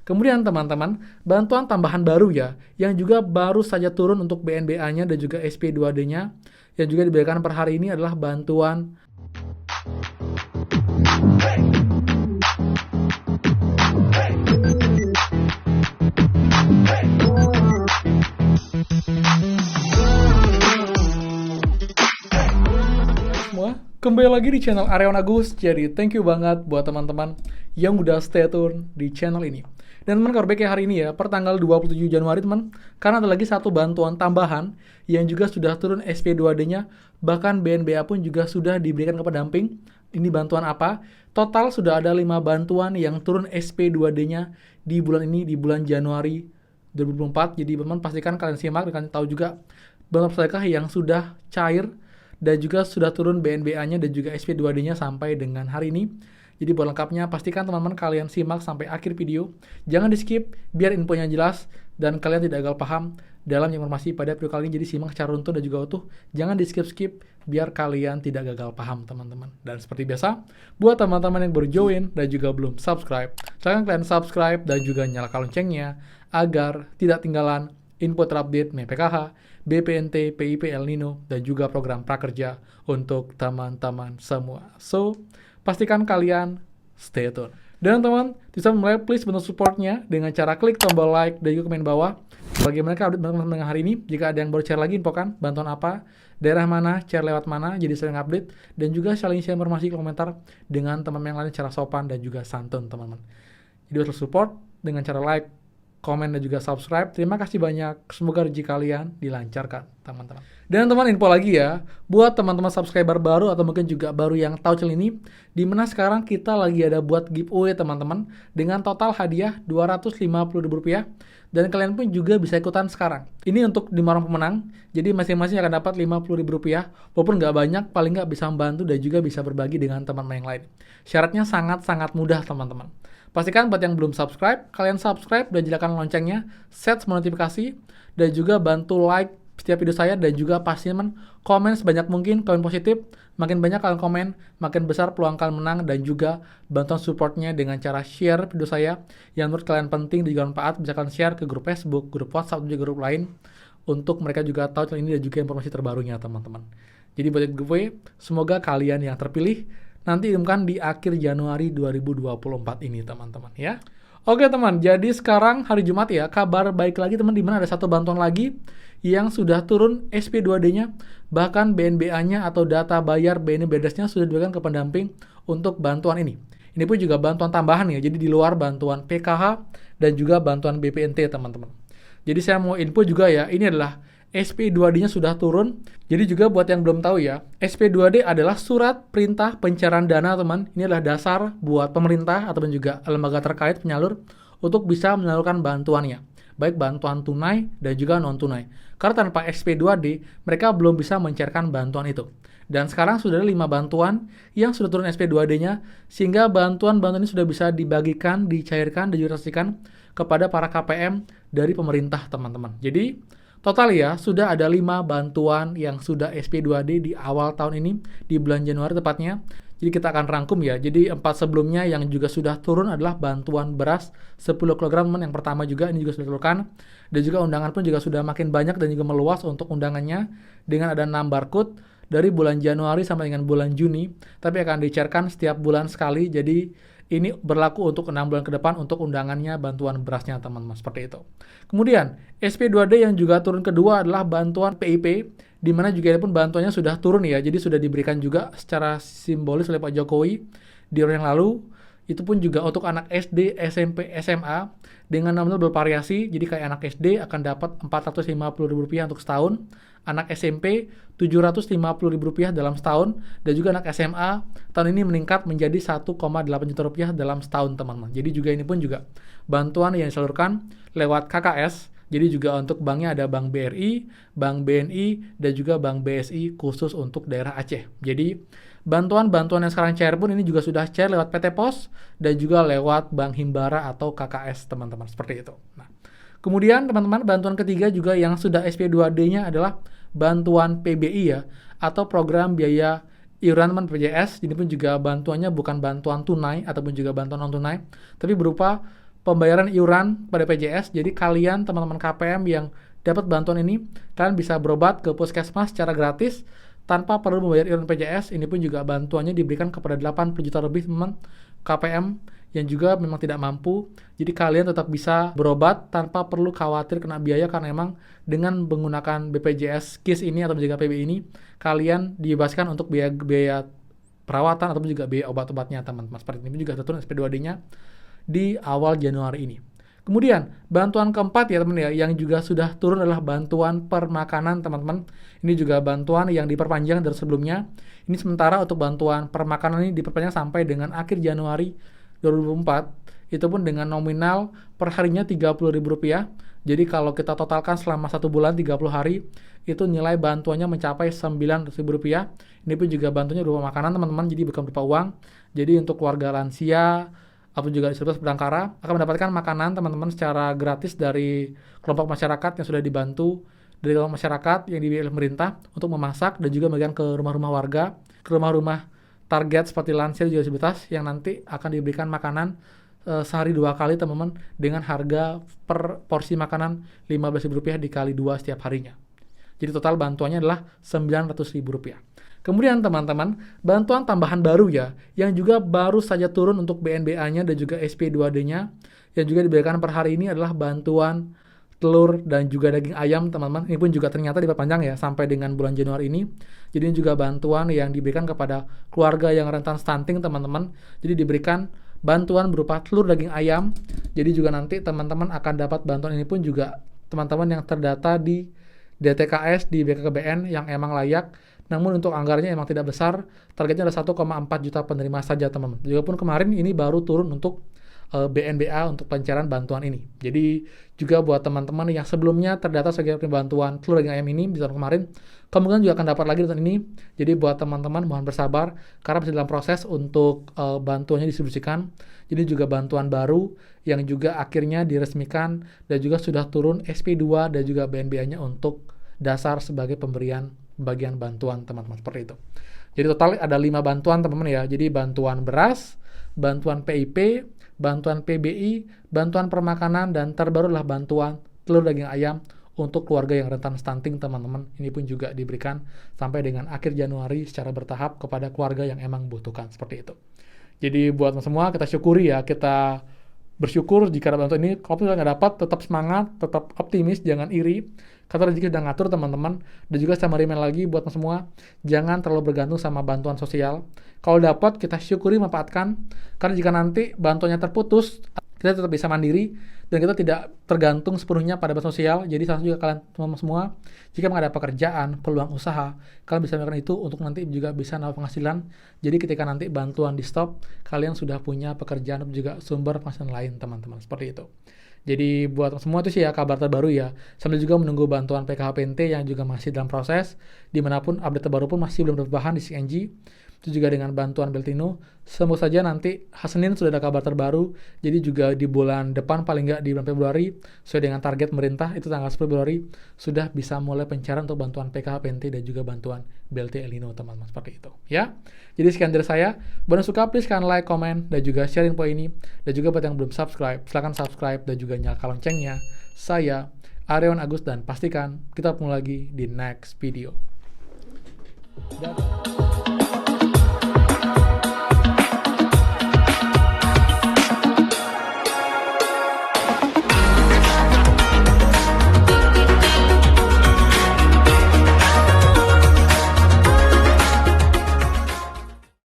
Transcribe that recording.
Kemudian teman-teman, bantuan tambahan baru ya, yang juga baru saja turun untuk BNBA-nya dan juga SP2D-nya, yang juga diberikan per hari ini adalah bantuan semua. Kembali lagi di channel Aryawan Agus. Jadi thank you banget buat teman-teman yang udah stay tune di channel ini. Dan teman kabar baik hari ini ya, per tanggal 27 Januari teman, karena ada lagi satu bantuan tambahan yang juga sudah turun SP2D-nya, bahkan BNBA pun juga sudah diberikan ke pendamping. Ini bantuan apa? Total sudah ada 5 bantuan yang turun SP2D-nya di bulan ini, di bulan Januari 2024. Jadi teman-teman pastikan kalian simak dan kalian tahu juga bantuan sedekah yang sudah cair dan juga sudah turun BNBA-nya dan juga SP2D-nya sampai dengan hari ini. Jadi buat lengkapnya, pastikan teman-teman kalian simak sampai akhir video. Jangan di-skip, biar infonya jelas dan kalian tidak gagal paham dalam informasi pada video kali ini. Jadi simak secara runtun dan juga utuh. Jangan di-skip-skip, biar kalian tidak gagal paham teman-teman. Dan seperti biasa, buat teman-teman yang baru join dan juga belum subscribe, silahkan kalian subscribe dan juga nyalakan loncengnya agar tidak tinggalan info terupdate MPKH, BPNT, PIP El Nino, dan juga program prakerja untuk teman-teman semua. So, pastikan kalian stay tune. Dan teman, bisa mulai please bantu supportnya dengan cara klik tombol like dan juga komen bawah. Bagaimana update teman-teman hari ini? Jika ada yang baru share lagi info kan, bantuan apa, daerah mana, share lewat mana, jadi sering update. Dan juga saling share informasi komentar dengan teman-teman yang lain secara sopan dan juga santun teman-teman. Jadi harus support dengan cara like, komen, dan juga subscribe. Terima kasih banyak. Semoga rezeki kalian dilancarkan, teman-teman. Dan teman, info lagi ya, buat teman-teman subscriber baru atau mungkin juga baru yang tahu channel ini, dimana sekarang kita lagi ada buat giveaway teman-teman, dengan total hadiah Rp250.000, dan kalian pun juga bisa ikutan sekarang. Ini untuk 5 orang pemenang, jadi masing-masing akan dapat Rp50.000, walaupun nggak banyak, paling nggak bisa membantu dan juga bisa berbagi dengan teman-teman yang lain. Syaratnya sangat-sangat mudah teman-teman. Pastikan buat yang belum subscribe, kalian subscribe dan nyalakan loncengnya, set semua notifikasi, dan juga bantu like setiap video saya, dan juga pastikan komen sebanyak mungkin, komen positif. Makin banyak kalian komen, makin besar peluang kalian menang, dan juga bantuan supportnya dengan cara share video saya yang menurut kalian penting dan juga manfaat. Bisa kalian share ke grup Facebook, grup WhatsApp, dan juga grup lain, untuk mereka juga tahu channel ini dan juga informasi terbarunya teman-teman. Jadi buat giveaway, semoga kalian yang terpilih nanti diumumkan di akhir Januari 2024 ini teman-teman ya. Oke teman, jadi sekarang hari Jumat ya, kabar baik lagi teman, dimana ada satu bantuan lagi yang sudah turun SP2D-nya, bahkan BNBA-nya atau data bayar BNBDES-nya sudah diberikan ke pendamping untuk bantuan ini. Ini pun juga bantuan tambahan ya, jadi di luar bantuan PKH dan juga bantuan BPNT teman-teman. Jadi saya mau info juga ya, ini adalah SP2D-nya sudah turun. Jadi juga buat yang belum tahu ya, SP2D adalah surat perintah pencairan dana teman. Ini adalah dasar buat pemerintah ataupun juga lembaga terkait penyalur untuk bisa menyalurkan bantuannya, baik bantuan tunai dan juga non tunai. Karena tanpa SP2D mereka belum bisa mencairkan bantuan itu. Dan sekarang sudah ada 5 bantuan yang sudah turun SP2D-nya, sehingga bantuan-bantuan ini sudah bisa dibagikan, dicairkan, dan didistribusikan kepada para KPM dari pemerintah teman-teman. Jadi total ya, sudah ada 5 bantuan yang sudah SP2D di awal tahun ini, di bulan Januari tepatnya. Jadi kita akan rangkum ya. Jadi 4 sebelumnya yang juga sudah turun adalah bantuan beras 10 kg yang pertama juga, ini juga sudah diturunkan. Dan juga undangan pun juga sudah makin banyak dan juga meluas untuk undangannya, dengan ada 6 barcode dari bulan Januari sampai dengan bulan Juni. Tapi akan dicairkan setiap bulan sekali, jadi ini berlaku untuk 6 bulan ke depan untuk undangannya bantuan berasnya teman-teman, seperti itu. Kemudian SP2D yang juga turun kedua adalah bantuan PIP, di mana juga ini pun bantuannya sudah turun ya, jadi sudah diberikan juga secara simbolis oleh Pak Jokowi di tahun yang lalu. Itu pun juga untuk anak SD, SMP, SMA dengan nominal bervariasi. Jadi kayak anak SD akan dapat Rp450.000 untuk setahun, anak SMP Rp750.000 dalam setahun, dan juga anak SMA tahun ini meningkat menjadi Rp1,8 juta dalam setahun teman-teman. Jadi juga ini pun juga bantuan yang disalurkan lewat KKS. Jadi juga untuk banknya ada Bank BRI, Bank BNI, dan juga Bank BSI khusus untuk daerah Aceh. Jadi bantuan-bantuan yang sekarang cair pun ini juga sudah cair lewat PT Pos dan juga lewat Bank Himbara atau KKS teman-teman, seperti itu. Nah, kemudian teman-teman, bantuan ketiga juga yang sudah SP2D-nya adalah bantuan PBI ya, atau program biaya iuran BPJS. Ini pun juga bantuannya bukan bantuan tunai ataupun juga bantuan non tunai, tapi berupa pembayaran iuran pada BPJS. Jadi kalian teman-teman KPM yang dapat bantuan ini, kalian bisa berobat ke puskesmas secara gratis tanpa perlu membayar iuran BPJS. Ini pun juga bantuannya diberikan kepada 80 juta lebih teman KPM yang juga memang tidak mampu. Jadi kalian tetap bisa berobat tanpa perlu khawatir kena biaya, karena emang dengan menggunakan BPJS KIS ini atau juga PB ini, kalian dibebaskan untuk biaya perawatan ataupun juga biaya obat-obatnya teman-teman. Seperti ini juga turun SP2D-nya di awal Januari ini. Kemudian bantuan keempat ya teman ya, yang juga sudah turun adalah bantuan permakanan teman-teman. Ini juga bantuan yang diperpanjang dari sebelumnya. Ini sementara untuk bantuan permakanan ini diperpanjang sampai dengan akhir Januari 2024. Itu pun dengan nominal per harinya Rp30.000. Jadi kalau kita totalkan selama 1 bulan 30 hari, itu nilai bantuannya mencapai Rp900.000. Ini pun juga bantuannya berupa makanan teman-teman, jadi bukan berupa uang. Jadi untuk keluarga lansia atau juga disabilitas berangkara akan mendapatkan makanan teman-teman secara gratis dari kelompok masyarakat yang sudah dibantu dari kelompok masyarakat yang dibiayai oleh pemerintah untuk memasak, dan juga bagian ke rumah-rumah warga, ke rumah-rumah target seperti lansia dan juga disabilitas yang nanti akan diberikan makanan sehari 2 kali teman-teman, dengan harga per porsi makanan Rp15.000 dikali 2 setiap harinya. Jadi total bantuannya adalah Rp900.000. Kemudian teman-teman, bantuan tambahan baru ya, yang juga baru saja turun untuk BNBA-nya dan juga SP2D-nya, yang juga diberikan per hari ini adalah bantuan telur dan juga daging ayam teman-teman. Ini pun juga ternyata diperpanjang ya sampai dengan bulan Januari ini. Jadi ini juga bantuan yang diberikan kepada keluarga yang rentan stunting teman-teman. Jadi diberikan bantuan berupa telur daging ayam. Jadi juga nanti teman-teman akan dapat bantuan ini pun juga teman-teman yang terdata di DTKS di BKKBN yang emang layak. Namun untuk anggarannya emang tidak besar, targetnya ada 1,4 juta penerima saja teman-teman. Juga pun kemarin ini baru turun untuk BNBA untuk pencairan bantuan ini. Jadi juga buat teman-teman yang sebelumnya terdata sebagai bantuan telur daging ayam ini di tahun kemarin, kemungkinan juga akan dapat lagi di tahun ini. Jadi buat teman-teman mohon bersabar karena masih dalam proses untuk bantuannya distribusikan. Jadi juga bantuan baru yang juga akhirnya diresmikan dan juga sudah turun SP2 dan juga BNBA-nya untuk dasar sebagai pemberian bagian bantuan teman-teman, seperti itu. Jadi total ada 5 bantuan teman-teman ya. Jadi bantuan beras, bantuan PIP, bantuan PBI, bantuan permakanan, dan terbaru adalah bantuan telur daging ayam untuk keluarga yang rentan stunting teman-teman. Ini pun juga diberikan sampai dengan akhir Januari secara bertahap kepada keluarga yang emang butuhkan, seperti itu. Jadi buat semua kita syukuri ya, kita bersyukur jika ada bantuan ini. Kalau misalnya nggak dapat, tetap semangat, tetap optimis, jangan iri. Kata rezeki sudah ngatur teman-teman. Dan juga sama email lagi buat semua, jangan terlalu bergantung sama bantuan sosial. Kalau dapat, kita syukuri, manfaatkan. Karena jika nanti bantuannya terputus, kita tetap bisa mandiri dan kita tidak tergantung sepenuhnya pada bantuan sosial. Jadi saran juga kalian teman-teman semua, jika ada pekerjaan, peluang usaha, kalian bisa melakukan itu untuk nanti juga bisa nambah penghasilan. Jadi ketika nanti bantuan di stop, kalian sudah punya pekerjaan dan juga sumber penghasilan lain teman-teman, seperti itu. Jadi buat semua itu sih ya kabar terbaru ya. Sambil juga menunggu bantuan PKHPNT yang juga masih dalam proses. Dimanapun update terbaru pun masih belum berbahan di CNG. Itu juga dengan bantuan Beltino. Semoga saja nanti Senin sudah ada kabar terbaru. Jadi juga di bulan depan paling nggak di bulan Februari, sesuai dengan target pemerintah itu tanggal 10 Februari sudah bisa mulai pencairan untuk bantuan PKHPNT dan juga bantuan BLT El Nino teman-teman, seperti itu ya. Jadi sekian dari saya. Buat yang suka please kalian like, comment, dan juga share info ini. Dan juga buat yang belum subscribe, silahkan subscribe dan juga nyalakan loncengnya. Saya Aryawan Agus dan pastikan kita ketemu lagi di next video. Dadah.